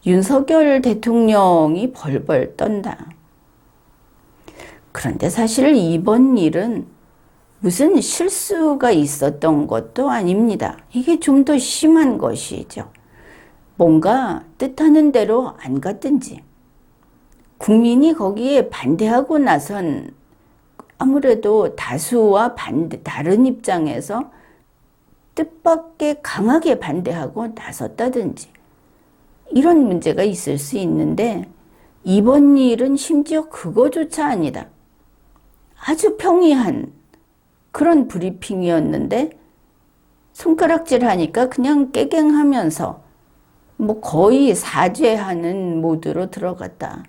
윤석열 대통령이 벌벌 떤다. 그런데 사실 이번 일은 무슨 실수가 있었던 것도 아닙니다. 이게 좀 더 심한 것이죠. 뭔가 뜻하는 대로 안 갔든지 국민이 거기에 반대하고 나선 아무래도 다수와 다른 입장에서 뜻밖의 강하게 반대하고 나섰다든지 이런 문제가 있을 수 있는데 이번 일은 심지어 그거조차 아니다. 아주 평이한 그런 브리핑이었는데 손가락질 하니까 그냥 깨갱하면서 거의 사죄하는 모드로 들어갔다.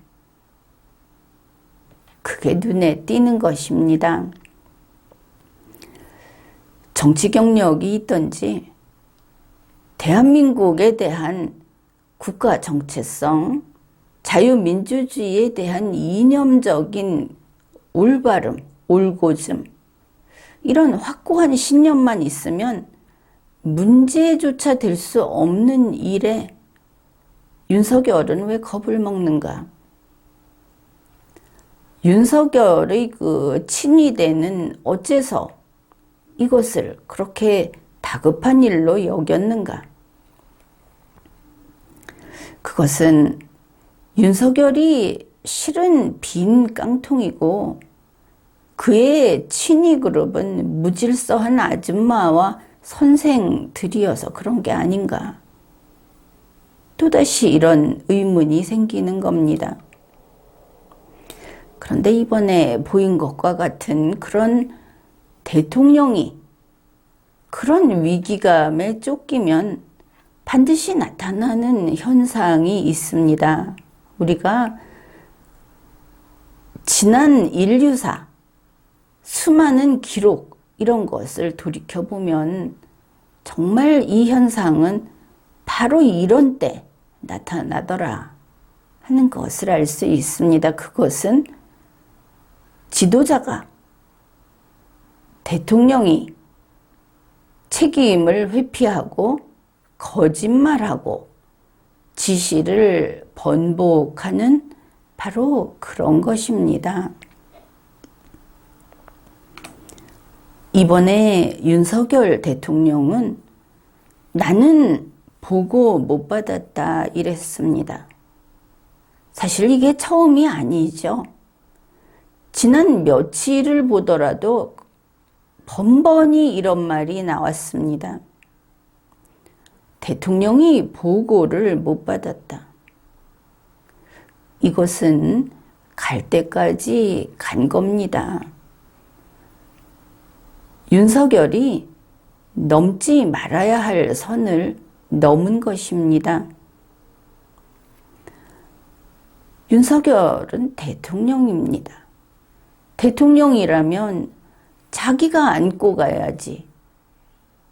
그게 눈에 띄는 것입니다. 정치 경력이 있던지 대한민국에 대한 국가 정체성, 자유민주주의에 대한 이념적인 올바름, 올고즘, 이런 확고한 신념만 있으면 문제조차 될 수 없는 일에 윤석열은 왜 겁을 먹는가? 윤석열의 그 친위대는 어째서 이것을 그렇게 다급한 일로 여겼는가? 그것은 윤석열이 실은 빈 깡통이고 그의 친위 그룹은 무질서한 아줌마와 선생들이어서 그런 게 아닌가. 또다시 이런 의문이 생기는 겁니다. 그런데 이번에 보인 것과 같은 그런 대통령이 그런 위기감에 쫓기면 반드시 나타나는 현상이 있습니다. 우리가 지난 인류사 수많은 기록 이런 것을 돌이켜보면 정말 이 현상은 바로 이런 때 나타나더라 하는 것을 알 수 있습니다. 그것은 지도자가, 대통령이 책임을 회피하고 거짓말하고 지시를 번복하는 바로 그런 것입니다. 이번에 윤석열 대통령은 나는 보고 못 받았다 이랬습니다. 사실 이게 처음이 아니죠. 지난 며칠을 보더라도 번번이 이런 말이 나왔습니다. 대통령이 보고를 못 받았다. 이것은 갈 때까지 간 겁니다. 윤석열이 넘지 말아야 할 선을 넘은 것입니다. 윤석열은 대통령입니다. 대통령이라면 자기가 안고 가야지.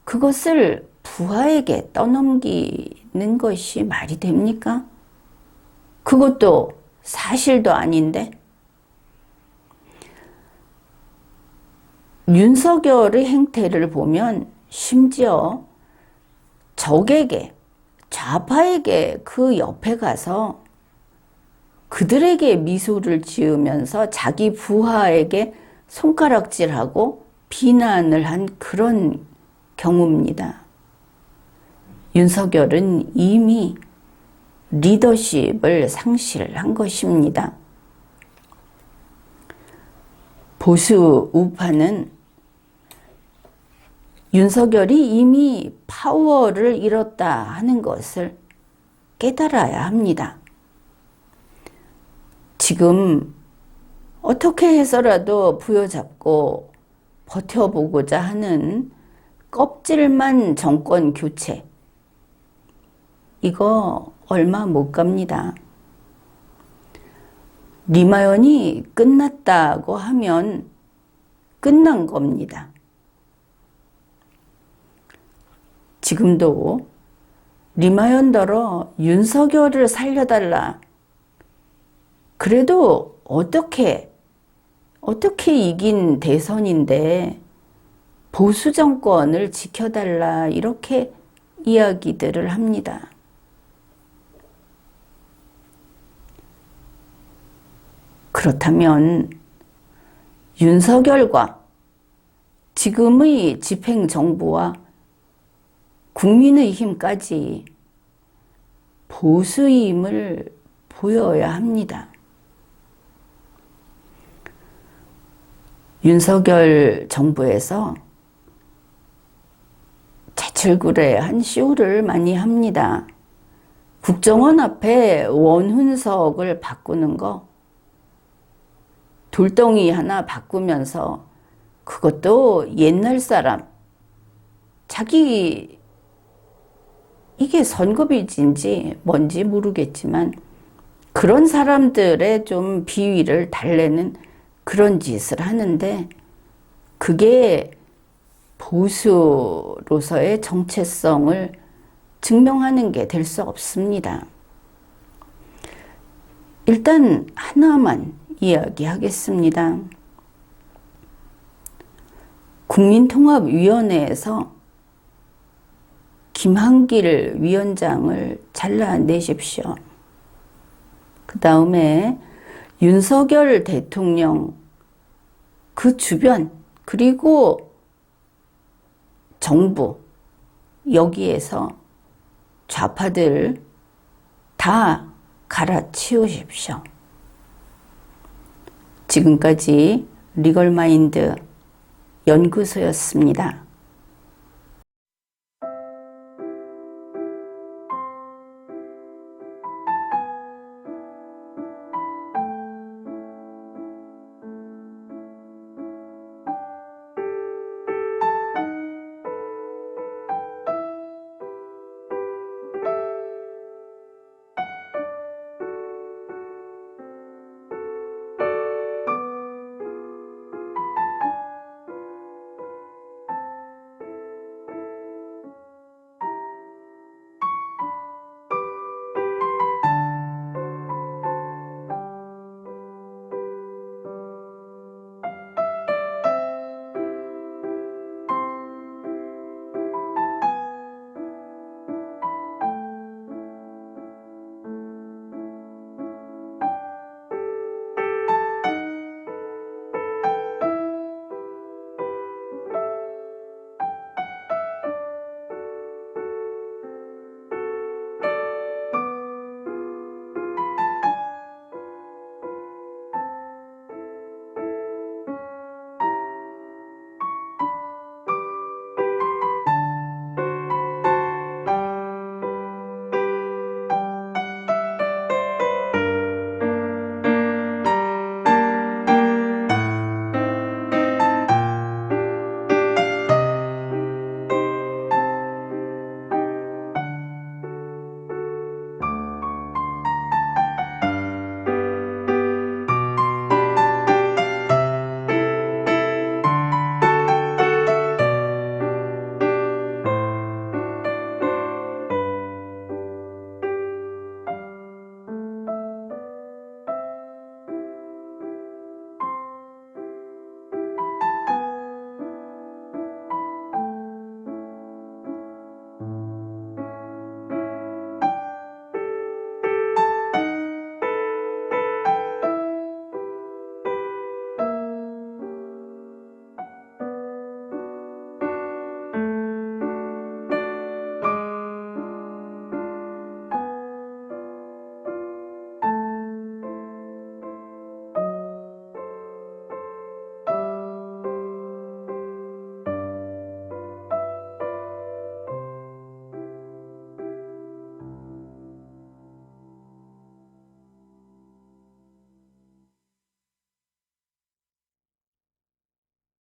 그것을 부하에게 떠넘기는 것이 말이 됩니까? 그것도 사실도 아닌데. 윤석열의 행태를 보면 심지어 적에게, 좌파에게 그 옆에 가서 그들에게 미소를 지으면서 자기 부하에게 손가락질하고 비난을 한 그런 경우입니다. 윤석열은 이미 리더십을 상실한 것입니다. 보수 우파는 윤석열이 이미 파워를 잃었다 하는 것을 깨달아야 합니다. 지금 어떻게 해서라도 부여잡고 버텨보고자 하는 껍질만 정권 교체, 이거 얼마 못 갑니다. 리마연이 끝났다고 하면 끝난 겁니다. 지금도 리마연더러 윤석열을 살려달라. 그래도 어떻게 이긴 대선인데 보수 정권을 지켜달라 이렇게 이야기들을 합니다. 그렇다면 윤석열과 지금의 집행정부와 국민의힘까지 보수의 힘을 보여야 합니다. 윤석열 정부에서 제철구레한 쇼를 많이 합니다. 국정원 앞에 원훈석을 바꾸는 거, 돌덩이 하나 바꾸면서 그것도 옛날 사람, 자기 이게 선거비인지 뭔지 모르겠지만 그런 사람들의 좀 비위를 달래는 그런 짓을 하는데 그게 보수로서의 정체성을 증명하는 게 될 수 없습니다. 일단 하나만 이야기하겠습니다. 국민통합위원회에서 김한길 위원장을 잘라내십시오. 그 다음에 윤석열 대통령 그 주변 그리고 정부 여기에서 좌파들 다 갈아치우십시오. 지금까지 리걸마인드 연구소였습니다.